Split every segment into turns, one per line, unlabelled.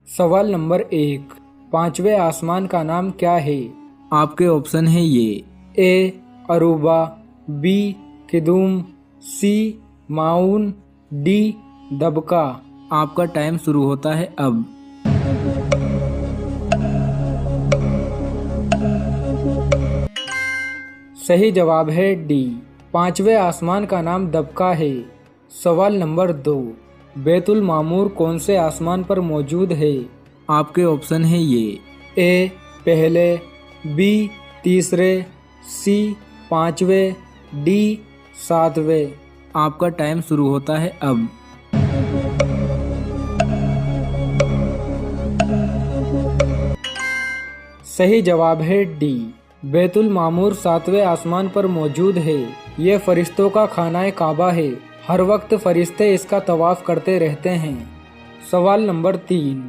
सवाल नंबर 1, पांचवें आसमान का नाम क्या है?
आपके ऑप्शन है ये।
ए अरूबा, बी किदूम, सी माउन, डी दबका।
आपका टाइम शुरू होता है अब।
सही जवाब है डी, पांचवें आसमान का नाम दबका है। सवाल नंबर 2, बैतुल मामूर कौन से आसमान पर मौजूद है?
आपके ऑप्शन है ये।
ए पहले, बी तीसरे, सी पांचवें, डी सातवें।
आपका टाइम शुरू होता है अब।
सही जवाब है डी, बैतुल मामूर सातवें आसमान पर मौजूद है। ये फरिश्तों का खानाए काबा है। हर वक्त फरिश्ते इसका तवाफ करते रहते हैं। सवाल नंबर 3,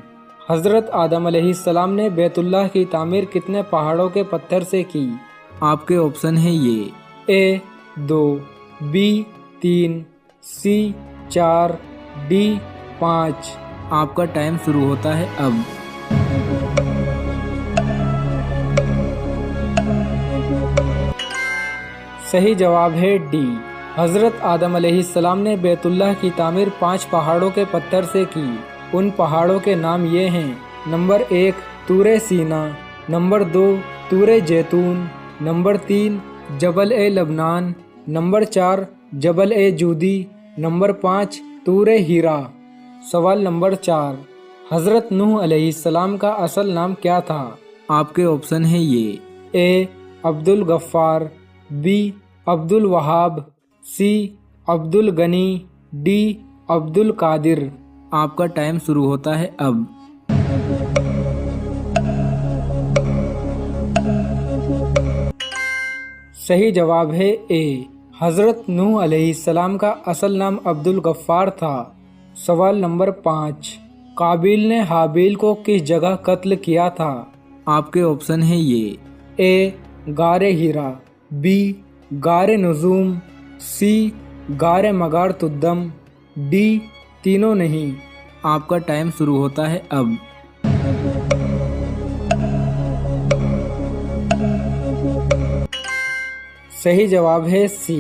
हजरत आदम अलैहिस्सलाम ने बैतुल्लाह की तामीर कितने पहाड़ों के पत्थर से की?
आपके ऑप्शन है ये।
ए 2, बी 3, सी 4, डी 5।
आपका टाइम शुरू होता है अब।
सही जवाब है डी, हजरत आदम अलैहिस्सलाम ने बैतुल्लाह की तामीर 5 पहाड़ों के पत्थर से की। उन पहाड़ों के नाम ये हैं। नंबर 1 तूरे सीना, नंबर 2 तूरे जैतून, नंबर 3 जबल ए लबनान, नंबर 4 जबल ए जूदी, नंबर 5 तूरे हीरा। सवाल नंबर 4, हजरत नूह अलैहिस्सलाम का असल नाम क्या था?
आपके ऑप्शन है ये।
ए अब्दुल गफ्फार, बी अब्दुल वहाब, सी अब्दुल गनी, डी अब्दुल कादिर।
आपका टाइम शुरू होता है अब।
सही जवाब है ए, हजरत नूह अलैहिस्सलाम का असल नाम अब्दुल गफ्फार था। सवाल नंबर 5, काबिल ने हाबिल को किस जगह कत्ल किया था?
आपके ऑप्शन है ये।
ए गारे हीरा, बी गारे नजूम, सी गारे मगार तुद्दम, डी तीनों नहीं।
आपका टाइम शुरू होता है अब।
सही जवाब है सी,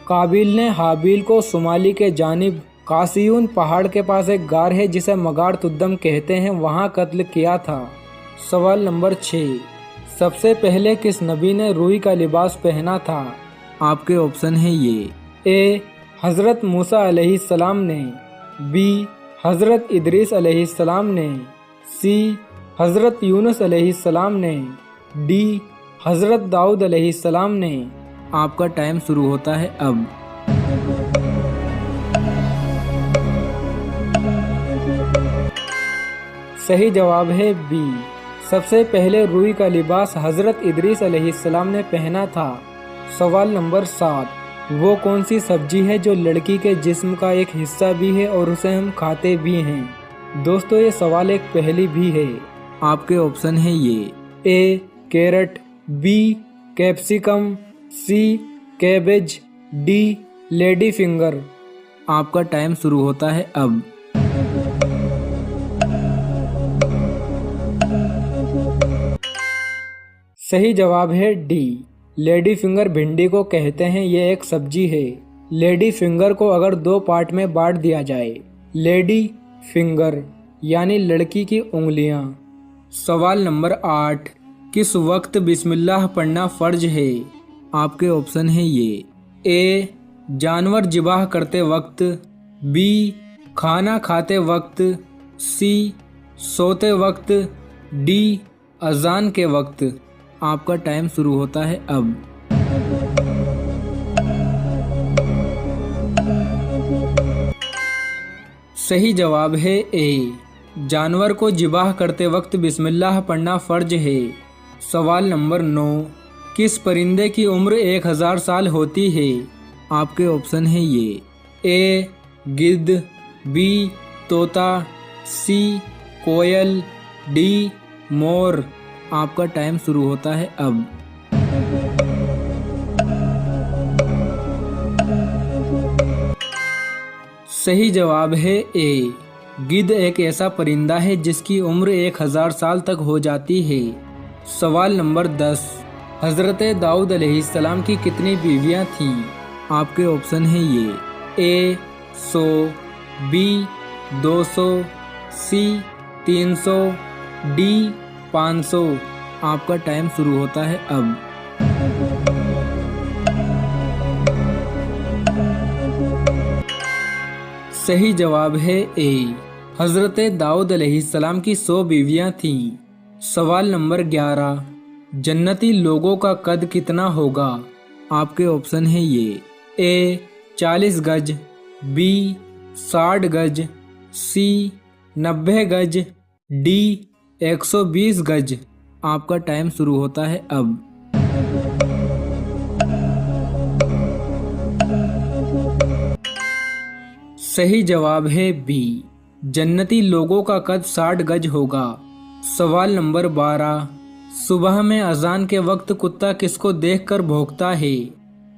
काबिल ने हाबिल को शुमाली के जानिब कासियून पहाड़ के पास एक गार है जिसे मगार तुद्दम कहते हैं, वहां कत्ल किया था। सवाल नंबर 6, सबसे पहले किस नबी ने रूई का लिबास पहना था?
आपके ऑप्शन है ये।
ए हजरत मूसा अलैहिस्सलाम ने, बी हजरत इदरीस अलैहिस्सलाम ने, सी हजरत यूनुस अलैहिस्सलाम ने, डी हजरत दाऊद अलैहिस्सलाम ने।
आपका टाइम शुरू होता है अब।
सही जवाब है बी, सबसे पहले रूई का लिबास हजरत इदरीस अलैहिस्सलाम ने पहना था। सवाल नंबर 7, वो कौन सी सब्जी है जो लड़की के जिस्म का एक हिस्सा भी है और उसे हम खाते भी हैं? दोस्तों ये सवाल एक पहेली भी है।
आपके ऑप्शन है ये।
ए कैरेट, बी कैप्सिकम, सी कैबेज, डी लेडी फिंगर।
आपका टाइम शुरू होता है अब।
सही जवाब है डी, लेडी फिंगर भिंडी को कहते हैं। ये एक सब्जी है। लेडी फिंगर को अगर 2 पार्ट में बांट दिया जाए, लेडी फिंगर यानी लड़की की उंगलियां। सवाल नंबर 8, किस वक्त बिस्मिल्लाह पढ़ना फर्ज है?
आपके ऑप्शन है ये।
ए जानवर जिबाह करते वक्त, बी खाना खाते वक्त, सी सोते वक्त, डी अजान के वक्त।
आपका टाइम शुरू होता है अब।
सही जवाब है ए, जानवर को जिबाह करते वक्त बिस्मिल्लाह पढ़ना फर्ज है। सवाल नंबर 9, किस परिंदे की उम्र 1000 साल होती है?
आपके ऑप्शन है ये।
ए गिद्ध, बी तोता, सी कोयल, डी मोर।
आपका टाइम शुरू होता है अब।
सही जवाब है ए, गिद्ध एक ऐसा परिंदा है जिसकी उम्र 1000 साल तक हो जाती है। सवाल नंबर 10, हजरत दाऊद अलैहिस्सलाम की कितनी बीवियां थीं?
आपके ऑप्शन है ये।
ए 100, बी 200, सी 300, डी 500।
आपका टाइम शुरू होता है अब।
सही जवाब है ए, हजरत दाऊद अलैहिस्सलाम की 100 बीवियां थीं। सवाल नंबर 11, जन्नती लोगों का कद कितना होगा?
आपके ऑप्शन है ये।
ए 40 गज, बी 60 गज, सी 90 गज, डी 120 गज।
आपका टाइम शुरू होता है अब।
सही जवाब है बी, जन्नती लोगों का कद 60 गज होगा। सवाल नंबर 12, सुबह में अजान के वक्त कुत्ता किसको देखकर भौंकता है?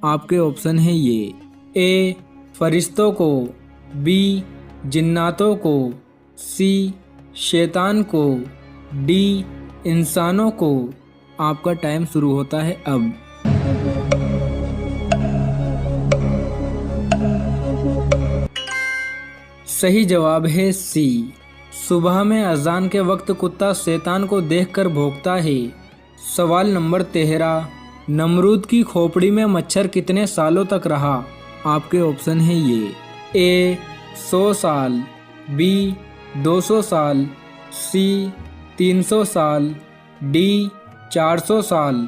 आपके ऑप्शन है ये।
ए फरिश्तों को, बी जिन्नातों को, सी शैतान को, डी इंसानों को।
आपका टाइम शुरू होता है अब।
सही जवाब है सी, सुबह में अजान के वक्त कुत्ता शैतान को देखकर भौंकता है। सवाल नंबर 13, नमरूद की खोपड़ी में मच्छर कितने सालों तक रहा?
आपके ऑप्शन है ये।
ए 100 साल, बी 200 साल, सी 300 साल, डी 400 साल।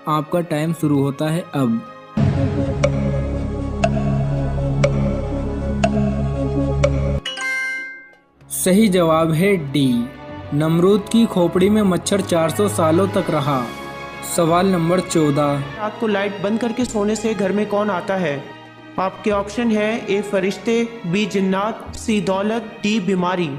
आपका टाइम शुरू होता है अब।
सही जवाब है डी, नमरूद की खोपड़ी में मच्छर 400 सालों तक रहा। सवाल नंबर 14,
रात को लाइट बंद करके सोने से घर में कौन आता है? आपके ऑप्शन है ए फरिश्ते, बी जिन्नात, सी दौलत, डी बीमारी।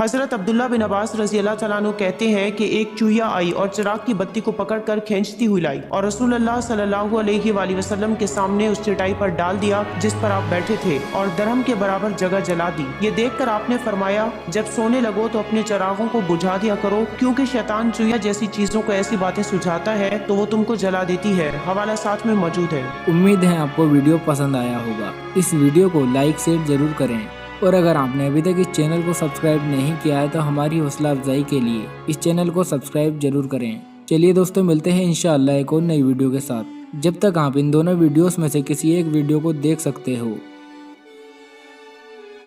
हजरत अब्दुल्ला बिन अब्बास रजी अल्लाह तआला अन्हु कहते हैं कि एक चूहिया आई और चिराग की बत्ती को पकड़कर खींचती हुई लाई और रसूलुल्लाह सल्लल्लाहु अलैहि वसल्लम के सामने उस चटाई पर डाल दिया जिस पर आप बैठे थे और दरहम के बराबर जगह जला दी। ये देखकर आपने फरमाया, जब सोने लगो तो अपने चिरागों को बुझा दिया करो, क्योंकि शैतान चूहिया जैसी चीजों को ऐसी बातें सुझाता है तो वो तुमको जला देती है। हवाला साथ में मौजूद है।
उम्मीद है आपको वीडियो पसंद आया होगा। इस वीडियो को लाइक शेयर जरूर करें और अगर आपने अभी तक इस चैनल को सब्सक्राइब नहीं किया है तो हमारी हौसला अफजाई के लिए इस चैनल को सब्सक्राइब जरूर करें। चलिए दोस्तों, मिलते हैं इंशाअल्लाह एक और नई वीडियो के साथ। जब तक आप इन दोनों वीडियोस में से किसी एक वीडियो को देख सकते हो।